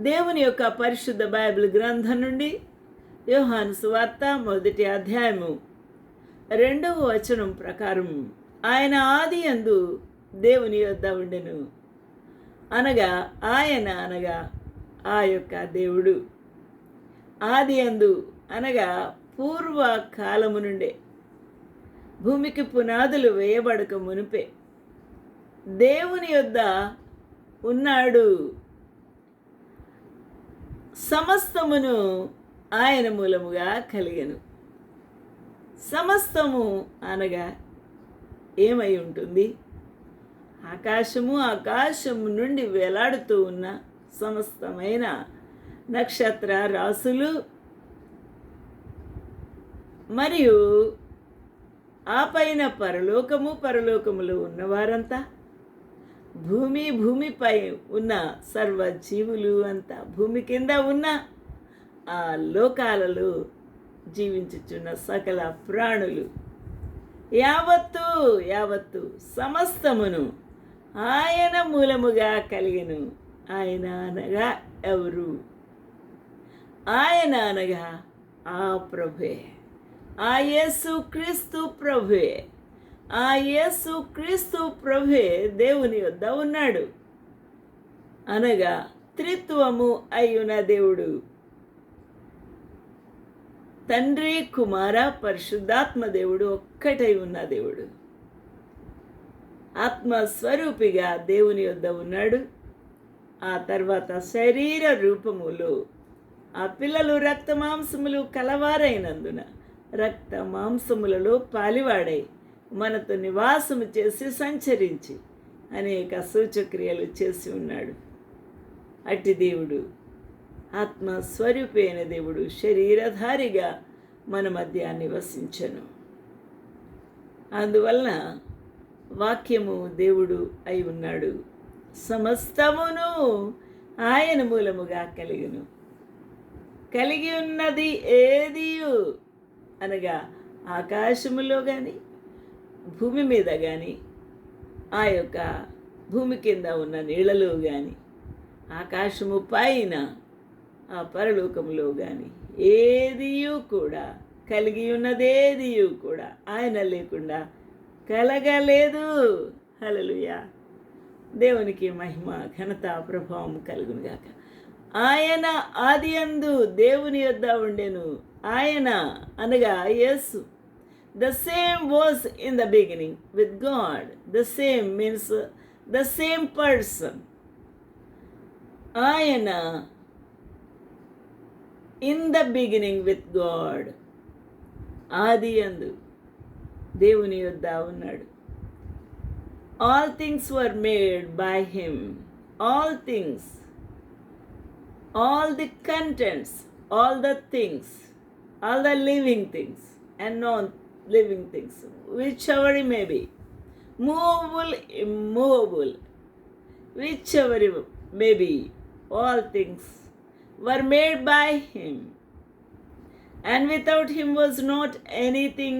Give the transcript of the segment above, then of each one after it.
దేవుని యొక్క పరిశుద్ధ బైబిల్ గ్రంథం నుండి యోహాను సువార్త 1వ అధ్యాయము 2వ వచనం ప్రకారం, ఆయన ఆదియందు దేవుని యొద్ద ఉండెను. అనగా ఆ యొక్క దేవుడు ఆదియందు అనగా పూర్వకాలము నుండే, భూమికి పునాదులు వేయబడక మునిపే దేవుని యొద్ద ఉన్నాడు. సమస్తమును ఆయన మూలముగా కలిగెను. సమస్తము అనగా ఏమై ఉంటుంది? ఆకాశము నుండి వేలాడుతూ ఉన్న సమస్తమైన నక్షత్ర రాసులు, మరియు ఆ పైన పరలోకములో ఉన్నవారంతా, భూమిపై ఉన్న సర్వజీవులు అంతా, భూమి కింద ఉన్న ఆ లోకాలలో జీవించుచున్న సకల ప్రాణులు యావత్తు సమస్తమును ఆయన మూలముగా కలిగెను. ఆయన అనగా ఎవరు? ఆయన అనగా ఆ ప్రభువే, ఆ యేసు క్రీస్తు ప్రభువే. ఆ యేసు క్రీస్తు ప్రభువే దేవుని యొద్ద ఉన్నాడు. అనగా త్రిత్వము అయ్యున్న దేవుడు, తండ్రి, కుమార, పరిశుద్ధాత్మ దేవుడు ఒక్కటై ఉన్న దేవుడు. ఆత్మస్వరూపిగా దేవుని యొద్ద ఉన్నాడు. ఆ తర్వాత శరీర రూపములో ఆ పిల్లలు రక్త మాంసములు కలవారైనందున రక్త మాంసములలో పాలివాడై మనతో నివాసము చేసి సంచరించి అనేక సూచక్రియలు చేసి ఉన్నాడు. అట్టి దేవుడు, ఆత్మస్వరూపి అయిన దేవుడు శరీరధారిగా మన మధ్య నివసించెను. అందువలన వాక్యము దేవుడు అయి ఉన్నాడు. సమస్తమును ఆయన మూలముగా కలిగి ఉన్నది ఏదియు అనగా ఆకాశములో కానీ, భూమి మీద కానీ, ఆ యొక్క భూమి కింద ఉన్న నీళ్ళలో కానీ, ఆకాశము పైన ఆ పరలోకములో కానీ ఏదియు కూడా, కలిగి ఉన్నదేదియు కూడా ఆయన లేకుండా కలగలేదు. హల్లెలూయా! దేవునికి మహిమ, ఘనత, ప్రభావం కలుగునుగాక. ఆయన ఆదియందు దేవుని యొద్ద ఉండెను. ఆయన అనగా యేసు. The same was in the beginning with God. The same means the same person. ఆయన in the beginning with God. ఆదియందు దేవుని యొద్ద ఉన్నాడు. All things were made by him. All things, all the contents, all the things, all the living things and non-living things, whichever it may be, movable, immovable, whichever it may be, all things were made by him. And without him was not anything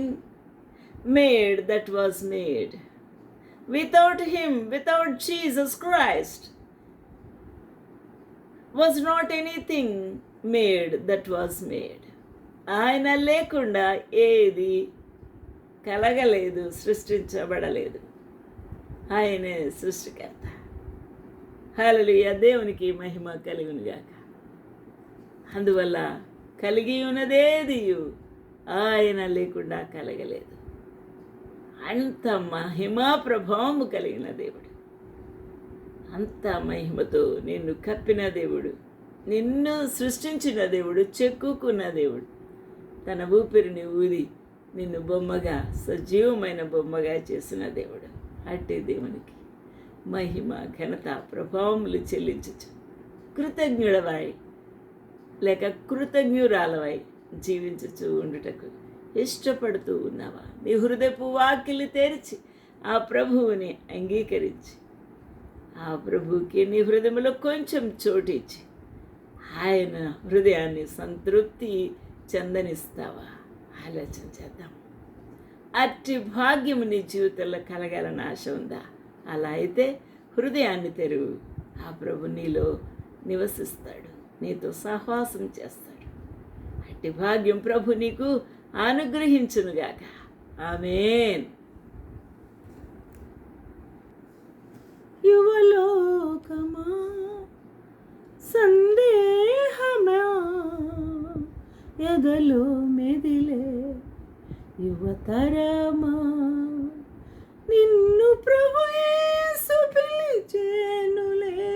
made that was made. Without him, without Jesus Christ, was not anything made that was made. ఆయన లేకుండా ఏది కలగలేదు, సృష్టించబడలేదు. ఆయనే సృష్టికర్త. హల్లెలూయా! దేవునికి మహిమ కలుగునుగాక. అందువల్ల కలిగి ఉన్నదేదియు ఆయన లేకుండా కలగలేదు. అంత మహిమా ప్రభావము కలిగిన దేవుడు, అంత మహిమతో నిన్ను కప్పిన దేవుడు, నిన్ను సృష్టించిన దేవుడు, చెక్కుకున్న దేవుడు, తన ఊపిరిని ఊది నిన్ను బొమ్మగా, సజీవమైన బొమ్మగా చేసిన దేవుడు. అట్టి దేవునికి మహిమ, ఘనత, ప్రభావములు చెల్లించచ్చు. కృతజ్ఞుడవై లేక కృతజ్ఞురాలవై జీవించుచూ ఉండుటకు ఇష్టపడుతూ ఉన్నావా? నీ హృదయపు వాకిలి తెరిచి ఆ ప్రభువుని అంగీకరించి, ఆ ప్రభువుకి నీ హృదయంలో కొంచెం చోటిచ్చి ఆయన హృదయాన్ని సంతృప్తి చెందనిస్తావా? ఆలోచన చేద్దాం. అట్టి భాగ్యము నీ జీవితంలో కలగాలని ఆశ ఉందా? అలా అయితే హృదయాన్ని తెరువు. ఆ ప్రభు నీలో నివసిస్తాడు, నీతో సహవాసం చేస్తాడు. అట్టి భాగ్యం ప్రభు నీకు అనుగ్రహించునుగాక. ఆమేన్. యువలోకమా సందేహమా ఎదలో మెదిలే యువతరమా, నిన్ను ప్రభు యేసు పిలిచేనులే.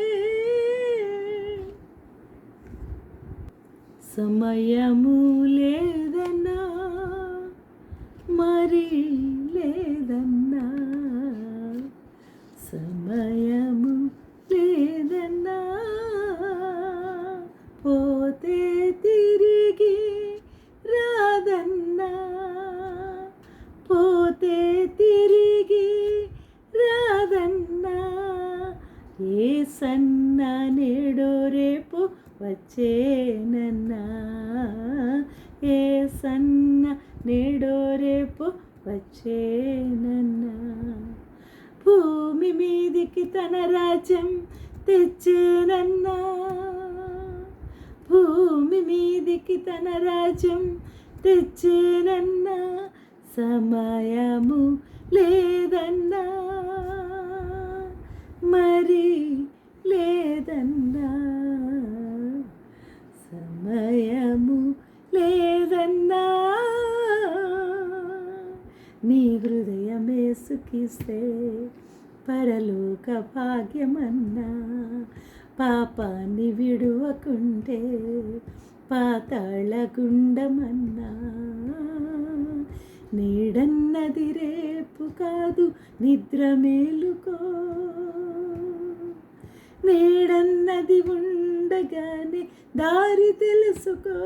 సమయము లేదన్నా మరి లేదన్నా, సమయము లేదన్నా పోతే తిరిగి రాదన్నా, పోతే తిరిగి రాదన్నా. యేసన్న నేడో రేపు వచ్చేనన్నా, యేసన్న నేడో రేపు వచ్చేనన్నా. భూమి మీదికి తన రాజ్యం తెచ్చేనన్నా, భూమి మీదికి తన రాజ్యం తెచ్చేనన్నా. సమయము లేదన్నా మరి లేదన్నా, సమయము లేదన్నా. నీ హృదయమేసుకిస్తే పరలోక భాగ్యమన్నా, పాపాన్ని విడువకుంటే పాతాళ గుండమన్నా. నీడన్నది రేపు కాదు నిద్ర మేలుకో, నీడన్నది ఉండగానే దారి తెలుసుకో.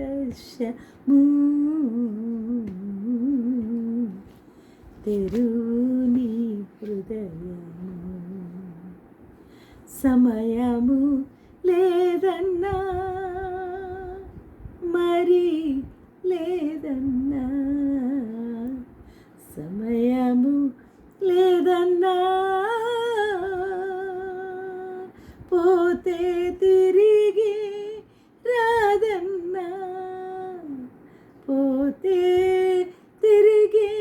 చేయకాలస్యము తెరుని హృదయము, సమయము లేదన్నా మరి లేదన్నా, సమయము లేదన్నా పోతే తిరిగి రాదన్నా, పోతే తిరిగి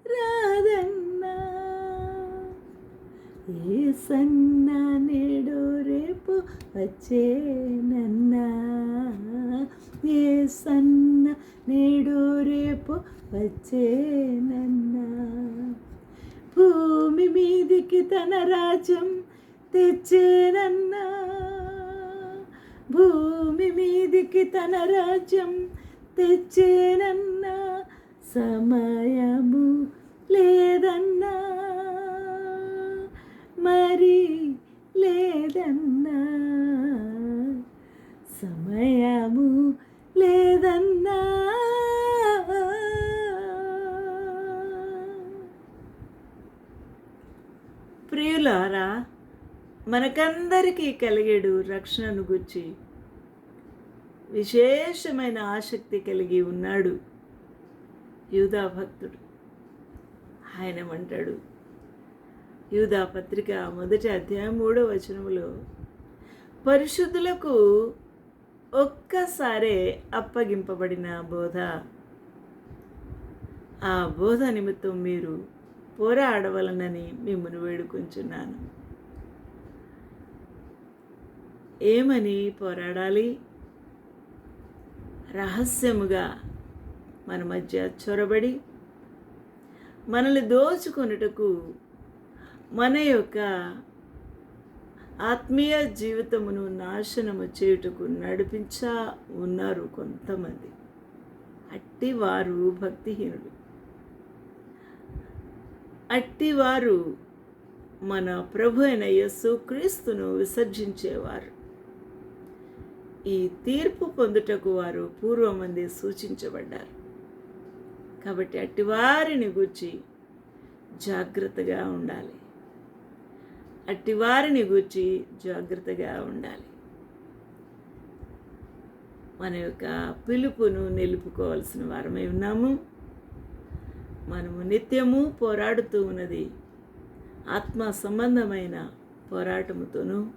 రాదన్నా. యేసన్న నేడో రేపు వచ్చేనన్నా, యేసన్న నేడో రేపు వచ్చేనన్నా. భూమి మీదికి తన రాజ్యం తెచ్చేనన్నా, భూమి మీదికి తన రాజ్యం తెచ్చేనన్నా. సమయము లేదన్నా మరి లేదన్నా, సమయము లేదన్నా. ప్రియులారా, మనకందరికీ కలిగేడు రక్షణను గురించి విశేషమైన ఆసక్తి కలిగి ఉన్నాడు యూదా భక్తుడు. ఆయన అంటాడు, యూదా పత్రిక 1వ అధ్యాయం 3వ వచనములో, పరిశుద్ధులకు ఒక్కసారే అప్పగింపబడిన బోధ, ఆ బోధ నిమిత్తం మీరు పోరాడవలనని మిమ్మల్ని వేడుకొంచున్నాను. ఏమని పోరాడాలి? రహస్యముగా మన మధ్య చొరబడి మనల్ని దోచుకొనుటకు, మన యొక్క ఆత్మీయ జీవితమును నాశనము చేయుటకు నడిపించా ఉన్నారు కొంతమంది. అట్టివారు భక్తిహీనులు, అట్టివారు మన ప్రభు అయిన యేసు క్రీస్తును విసర్జించేవారు. ఈ తీర్పు పొందుటకు వారు పూర్వమందే సూచించబడ్డారు. కాబట్టి అట్టివారిని గూర్చి జాగ్రత్తగా ఉండాలి, అట్టివారిని గూర్చి జాగ్రత్తగా ఉండాలి. మన యొక్క పిలుపును నిలుపుకోవాల్సిన వారమై ఉన్నాము. మనము నిత్యము పోరాడుతూ ఉన్నది ఆత్మ సంబంధమైన పోరాటముతోనూ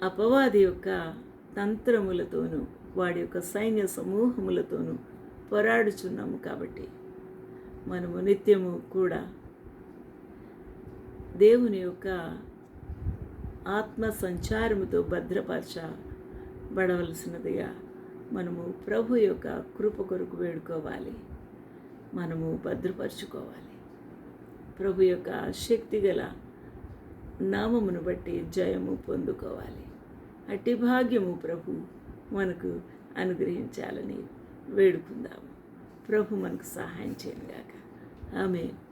అపవాది యొక్క తంత్రములతోనూ వాడి యొక్క సైన్య సమూహములతోనూ పోరాడుచున్నాము. కాబట్టి మనము నిత్యము కూడా దేవుని యొక్క ఆత్మ సంచారముతో భద్రపరచబడవలసినదిగా మనము ప్రభు యొక్క కృప కొరకు వేడుకోవాలి. మనము భద్రపరచుకోవాలి. ప్రభు యొక్క శక్తిగల నామమును బట్టి జయము పొందుకోవాలి. అట్టి భాగ్యము ప్రభు మనకు అనుగ్రహించాలని వేడుకుందాము. ప్రభు మనకు సహాయం చేయనుగాక. ఆమేన్.